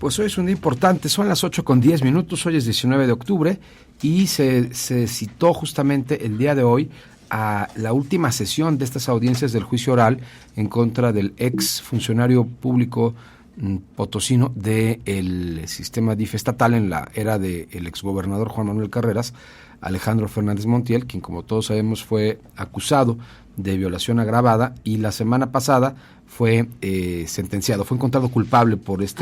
Pues hoy es un día importante, son las 8:10, hoy es 19 de octubre y se citó justamente el día de hoy a la última sesión de estas audiencias del juicio oral en contra del ex funcionario público potosino del sistema DIF estatal en la era del exgobernador Juan Manuel Carreras, Alejandro Fernández Montiel, quien como todos sabemos fue acusado de violación agravada y la semana pasada fue sentenciado, fue encontrado culpable por pues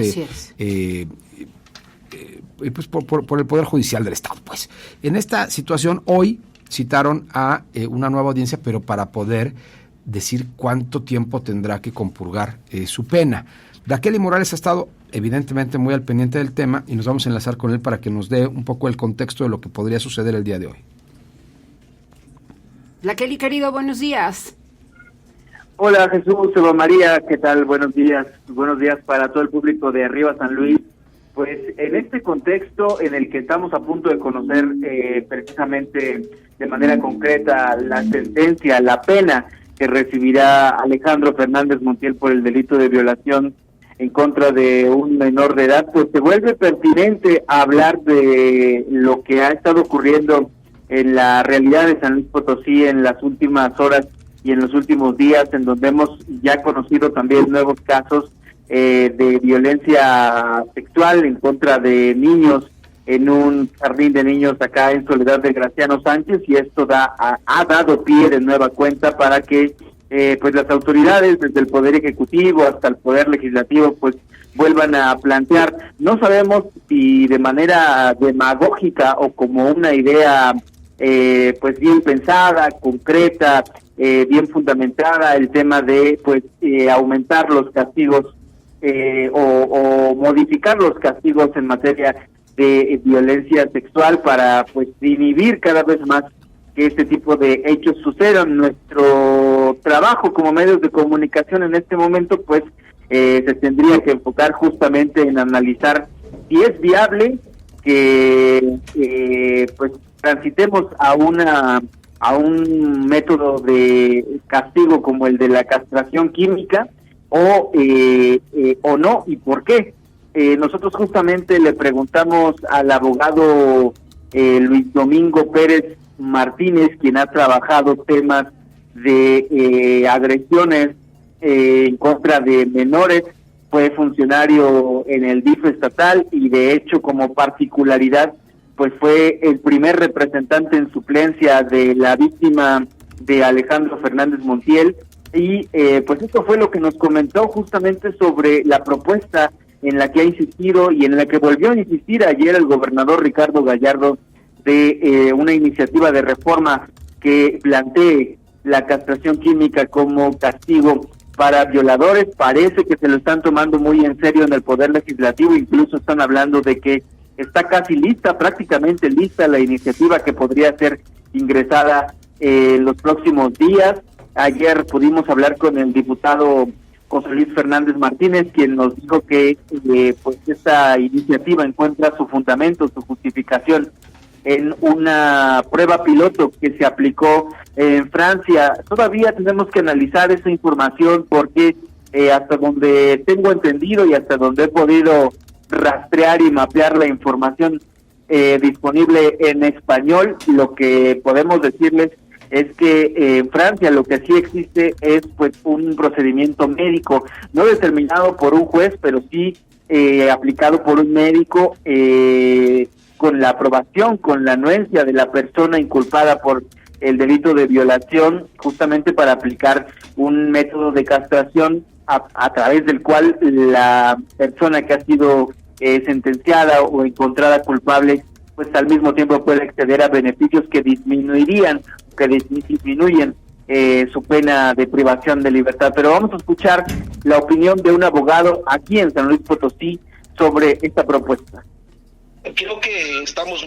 por el Poder Judicial del Estado. Pues en esta situación hoy citaron a una nueva audiencia, pero para poder decir cuánto tiempo tendrá que compurgar su pena. Raquel Morales ha estado evidentemente muy al pendiente del tema y nos vamos a enlazar con él para que nos dé un poco el contexto de lo que podría suceder el día de hoy. Raquel, querido, buenos días. Hola Jesús, Eva María, ¿qué tal? Buenos días para todo el público de Arriba San Luis. Pues en este contexto en el que estamos a punto de conocer precisamente de manera concreta la sentencia, la pena que recibirá Alejandro Fernández Montiel por el delito de violación en contra de un menor de edad, pues se vuelve pertinente hablar de lo que ha estado ocurriendo en la realidad de San Luis Potosí en las últimas horas y en los últimos días, en donde hemos ya conocido también nuevos casos de violencia sexual en contra de niños en un jardín de niños acá en Soledad de Graciano Sánchez, y esto ha dado pie de nueva cuenta para que pues las autoridades, desde el Poder Ejecutivo hasta el Poder Legislativo, pues vuelvan a plantear. No sabemos si de manera demagógica o como una idea pues bien pensada, concreta, bien fundamentada, el tema de pues aumentar los castigos o modificar los castigos en materia de violencia sexual para pues inhibir cada vez más que este tipo de hechos sucedan. Nuestro trabajo como medios de comunicación en este momento pues se tendría que enfocar justamente en analizar si es viable que pues transitemos a un método de castigo como el de la castración química o no, y por qué. Nosotros justamente le preguntamos al abogado Luis Domingo Pérez Martínez, quien ha trabajado temas de agresiones en contra de menores, fue funcionario en el DIF estatal y de hecho como particularidad pues fue el primer representante en suplencia de la víctima de Alejandro Fernández Montiel, y pues esto fue lo que nos comentó justamente sobre la propuesta en la que ha insistido y en la que volvió a insistir ayer el gobernador Ricardo Gallardo de una iniciativa de reforma que plantee la castración química como castigo para violadores. Parece que se lo están tomando muy en serio en el Poder Legislativo, incluso están hablando de que está casi lista, prácticamente lista la iniciativa que podría ser ingresada en los próximos días. Ayer pudimos hablar con el diputado José Luis Fernández Martínez, quien nos dijo que pues esta iniciativa encuentra su fundamento, su justificación en una prueba piloto que se aplicó en Francia. Todavía tenemos que analizar esa información porque hasta donde tengo entendido y hasta donde he podido rastrear y mapear la información disponible en español, lo que podemos decirles es que en Francia lo que sí existe es pues un procedimiento médico, no determinado por un juez, pero sí aplicado por un médico con la aprobación, con la anuencia de la persona inculpada por el delito de violación, justamente para aplicar un método de castración a través del cual la persona que ha sido sentenciada o encontrada culpable pues al mismo tiempo puede acceder a beneficios que disminuyen su pena de privación de libertad. Pero vamos a escuchar la opinión de un abogado aquí en San Luis Potosí sobre esta propuesta. Creo que estamos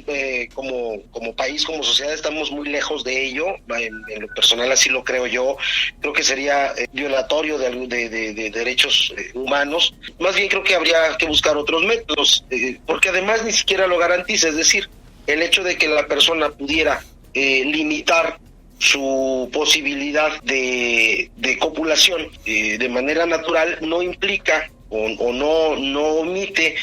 como país, como sociedad, estamos muy lejos de ello. En lo personal así lo creo yo. Creo que sería violatorio de derechos humanos. Más bien creo que habría que buscar otros métodos, porque además ni siquiera lo garantiza. Es decir, el hecho de que la persona pudiera limitar su posibilidad de copulación de manera natural no implica o no omite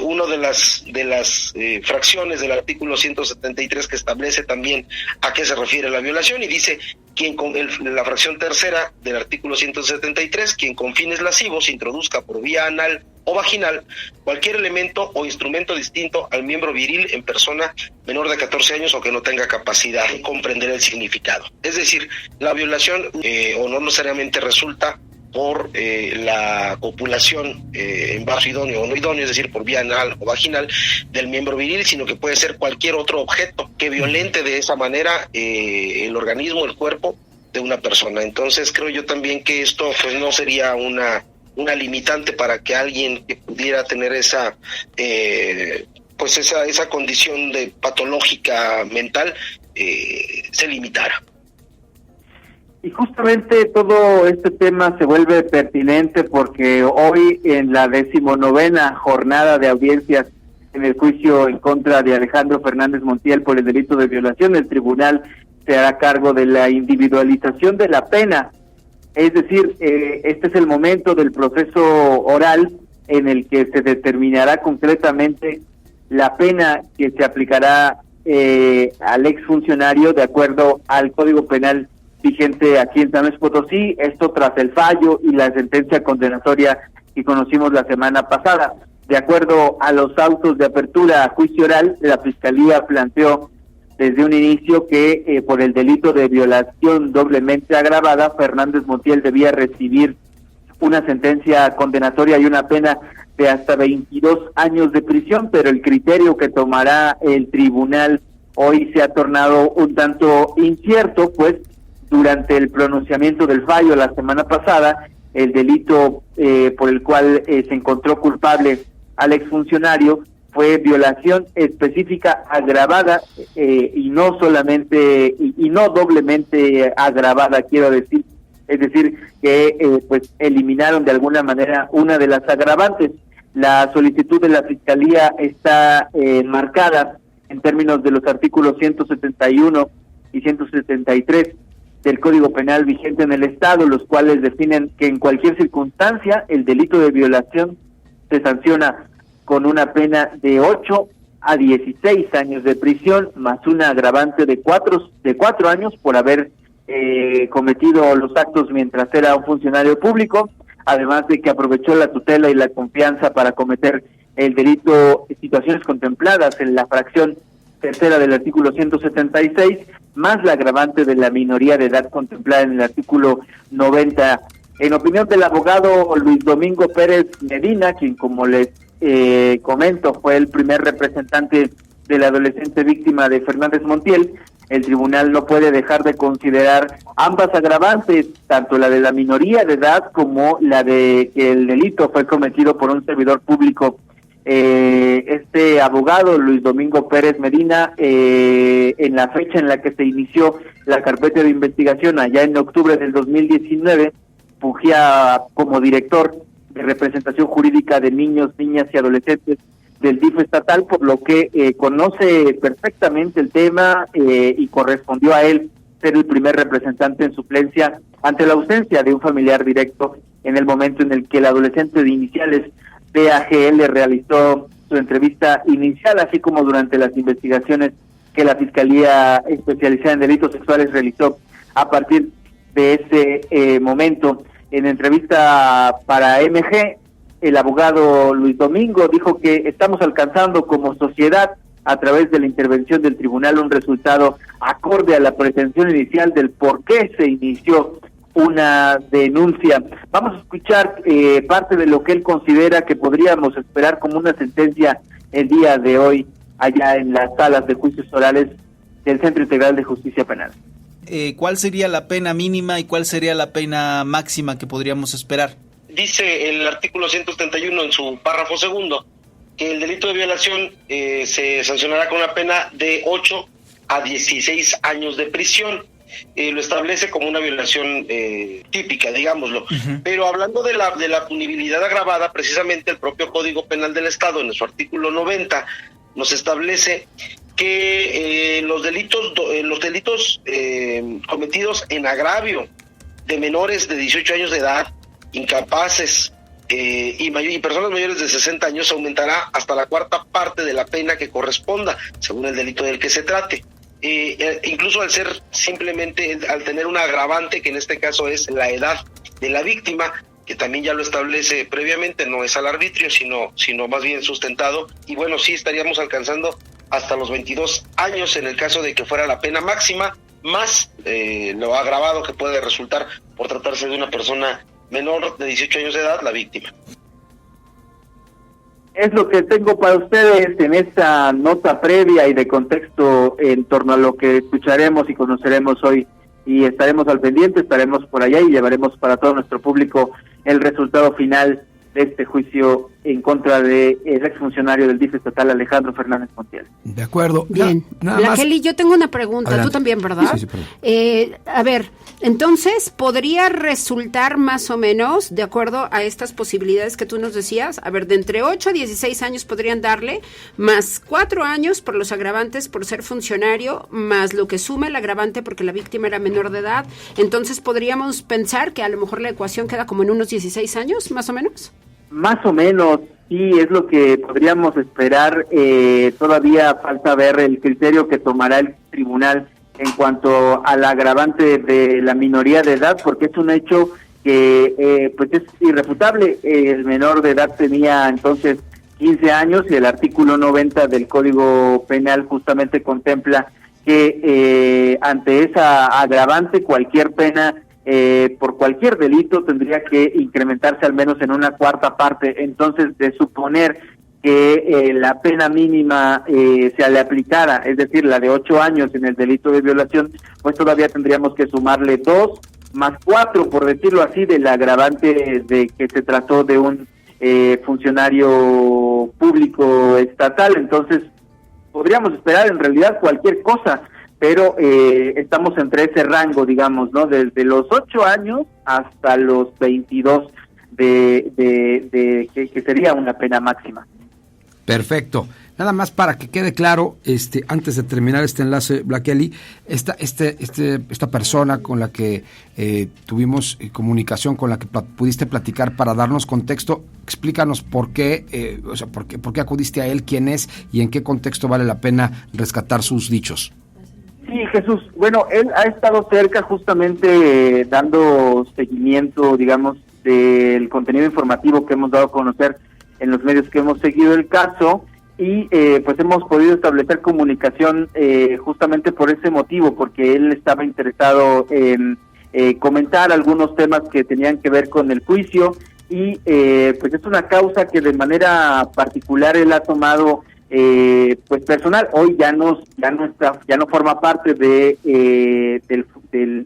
una de las fracciones del artículo 173 que establece también a qué se refiere la violación, y dice la fracción tercera del artículo 173, quien con fines lascivos introduzca por vía anal o vaginal cualquier elemento o instrumento distinto al miembro viril en persona menor de 14 años o que no tenga capacidad de comprender el significado. Es decir, la violación o no necesariamente resulta por la copulación en vaso idóneo o no idóneo, es decir, por vía anal o vaginal del miembro viril, sino que puede ser cualquier otro objeto que violente de esa manera el organismo, el cuerpo de una persona. Entonces creo yo también que esto pues no sería una limitante para que alguien que pudiera tener esa condición de patológica mental se limitara. Y justamente todo este tema se vuelve pertinente porque hoy, en la 19ª jornada de audiencias en el juicio en contra de Alejandro Fernández Montiel por el delito de violación, el tribunal se hará cargo de la individualización de la pena. Es decir, este es el momento del proceso oral en el que se determinará concretamente la pena que se aplicará al exfuncionario de acuerdo al Código Penal vigente aquí en San Luis Potosí, esto tras el fallo y la sentencia condenatoria que conocimos la semana pasada. De acuerdo a los autos de apertura a juicio oral, la Fiscalía planteó desde un inicio que por el delito de violación doblemente agravada, Fernández Montiel debía recibir una sentencia condenatoria y una pena de hasta 22 años de prisión, pero el criterio que tomará el tribunal hoy se ha tornado un tanto incierto, pues durante el pronunciamiento del fallo la semana pasada, el delito por el cual se encontró culpable al exfuncionario fue violación específica agravada y no solamente y no doblemente agravada, quiero decir, es decir que pues eliminaron de alguna manera una de las agravantes. La solicitud de la Fiscalía está marcada en términos de los artículos 171 y 173 del Código Penal vigente en el Estado, los cuales definen que en cualquier circunstancia el delito de violación se sanciona con una pena de 8 a 16 años de prisión, más una agravante de 4 años por haber cometido los actos mientras era un funcionario público, además de que aprovechó la tutela y la confianza para cometer el delito, situaciones contempladas en la fracción tercera del artículo 176, más la agravante de la minoría de edad contemplada en el artículo 90. En opinión del abogado Luis Domingo Pérez Medina, quien, como les comento, fue el primer representante de la adolescente víctima de Fernández Montiel, el tribunal no puede dejar de considerar ambas agravantes, tanto la de la minoría de edad como la de que el delito fue cometido por un servidor público. Este abogado, Luis Domingo Pérez Medina, en la fecha en la que se inició la carpeta de investigación, allá en octubre del 2019, fungía como director de representación jurídica de niños, niñas y adolescentes del DIF estatal, por lo que conoce perfectamente el tema y correspondió a él ser el primer representante en suplencia ante la ausencia de un familiar directo en el momento en el que el adolescente de iniciales PAGL realizó su entrevista inicial, así como durante las investigaciones que la Fiscalía Especializada en Delitos Sexuales realizó a partir de ese momento. En entrevista para MG, el abogado Luis Domingo dijo que estamos alcanzando como sociedad, a través de la intervención del tribunal, un resultado acorde a la pretensión inicial del por qué se inició una denuncia. Vamos a escuchar parte de lo que él considera que podríamos esperar como una sentencia el día de hoy allá en las salas de juicios orales del Centro Integral de Justicia Penal. ¿Cuál sería la pena mínima y cuál sería la pena máxima que podríamos esperar? Dice el artículo 171 en su párrafo segundo que el delito de violación se sancionará con una pena de 8 a 16 años de prisión. Lo establece como una violación típica, digámoslo. Uh-huh. Pero hablando de la punibilidad agravada, precisamente el propio Código Penal del Estado, en su artículo 90, nos establece que los delitos cometidos en agravio de menores de 18 años de edad, incapaces y personas mayores de 60 años aumentará hasta la cuarta parte de la pena que corresponda, según el delito del que se trate. Incluso al ser simplemente, al tener un agravante, que en este caso es la edad de la víctima, que también ya lo establece previamente, no es al arbitrio, sino más bien sustentado, y bueno, sí estaríamos alcanzando hasta los 22 años en el caso de que fuera la pena máxima, más lo agravado que puede resultar por tratarse de una persona menor de 18 años de edad, la víctima. Es lo que tengo para ustedes en esta nota previa y de contexto en torno a lo que escucharemos y conoceremos hoy, y estaremos al pendiente, estaremos por allá y llevaremos para todo nuestro público el resultado final de este juicio en contra del exfuncionario del DIF estatal Alejandro Fernández Montiel. De acuerdo. Bien. Kelly, yo tengo una pregunta. Adelante. Tú también, ¿verdad? Sí, perdón. A ver, entonces, ¿podría resultar más o menos, de acuerdo a estas posibilidades que tú nos decías? A ver, de entre 8 a 16 años podrían darle, más 4 años por los agravantes por ser funcionario, más lo que suma el agravante porque la víctima era menor de edad. Entonces, ¿podríamos pensar que a lo mejor la ecuación queda como en unos 16 años, más o menos? Más o menos, sí, es lo que podríamos esperar. Todavía falta ver el criterio que tomará el tribunal en cuanto al agravante de la minoría de edad, porque es un hecho que pues es irrefutable. El menor de edad tenía entonces 15 años y el artículo 90 del Código Penal justamente contempla que ante esa agravante cualquier pena por cualquier delito tendría que incrementarse al menos en una cuarta parte. Entonces, de suponer que la pena mínima se le aplicara, es decir, la de 8 años en el delito de violación, pues todavía tendríamos que sumarle 2 más 4, por decirlo así, del agravante de que se trató de un funcionario público estatal. Entonces, podríamos esperar en realidad cualquier cosa, pero estamos entre ese rango, digamos, ¿no? Desde los 8 años hasta los 22 que sería una pena máxima. Perfecto. Nada más para que quede claro, antes de terminar este enlace, Black Kelly, esta persona con la que tuvimos comunicación, con la que pudiste platicar para darnos contexto, explícanos por qué, por qué acudiste a él, quién es y en qué contexto vale la pena rescatar sus dichos. Sí, Jesús, bueno, él ha estado cerca justamente dando seguimiento, digamos, del contenido informativo que hemos dado a conocer en los medios que hemos seguido el caso, y pues hemos podido establecer comunicación justamente por ese motivo, porque él estaba interesado en comentar algunos temas que tenían que ver con el juicio, y pues es una causa que de manera particular él ha tomado pues personal. Hoy ya no forma parte de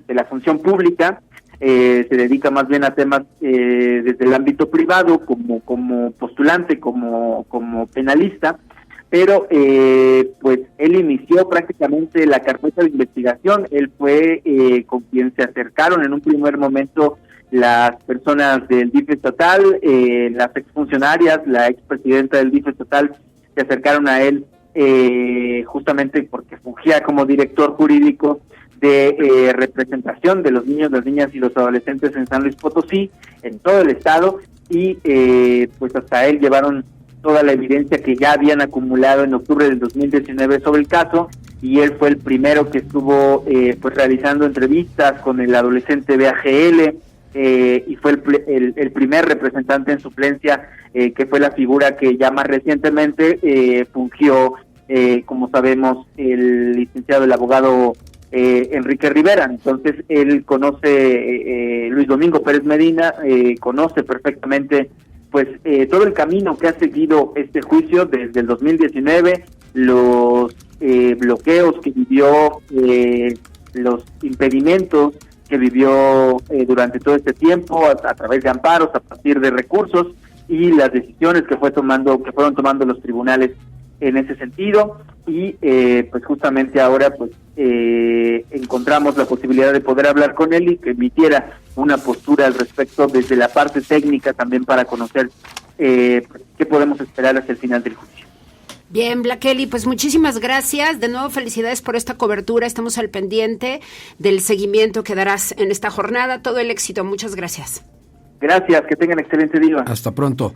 la función pública, se dedica más bien a temas desde el ámbito privado, como postulante, como penalista, pero pues él inició prácticamente la carpeta de investigación. Él fue con quien se acercaron en un primer momento las personas del DIF estatal, las exfuncionarias, la expresidenta del DIF estatal, se acercaron a él justamente porque fungía como director jurídico de representación de los niños, las niñas y los adolescentes en San Luis Potosí, en todo el estado, y pues hasta él llevaron toda la evidencia que ya habían acumulado en octubre del 2019 sobre el caso, y él fue el primero que estuvo pues realizando entrevistas con el adolescente BAGL, y fue el primer representante en suplencia, que fue la figura que ya más recientemente fungió, como sabemos, el licenciado, el abogado Enrique Rivera. Entonces él conoce, Luis Domingo Pérez Medina, conoce perfectamente pues todo el camino que ha seguido este juicio desde el 2019, los bloqueos que vivió, los impedimentos que vivió durante todo este tiempo a través de amparos, a partir de recursos, y las decisiones que fueron tomando los tribunales en ese sentido, y pues justamente ahora pues encontramos la posibilidad de poder hablar con él y que emitiera una postura al respecto desde la parte técnica, también para conocer qué podemos esperar hacia el final del juicio. Bien, Black Kelly, pues muchísimas gracias. De nuevo, felicidades por esta cobertura. Estamos al pendiente del seguimiento que darás en esta jornada. Todo el éxito. Muchas gracias. Gracias, que tengan excelente día. Hasta pronto.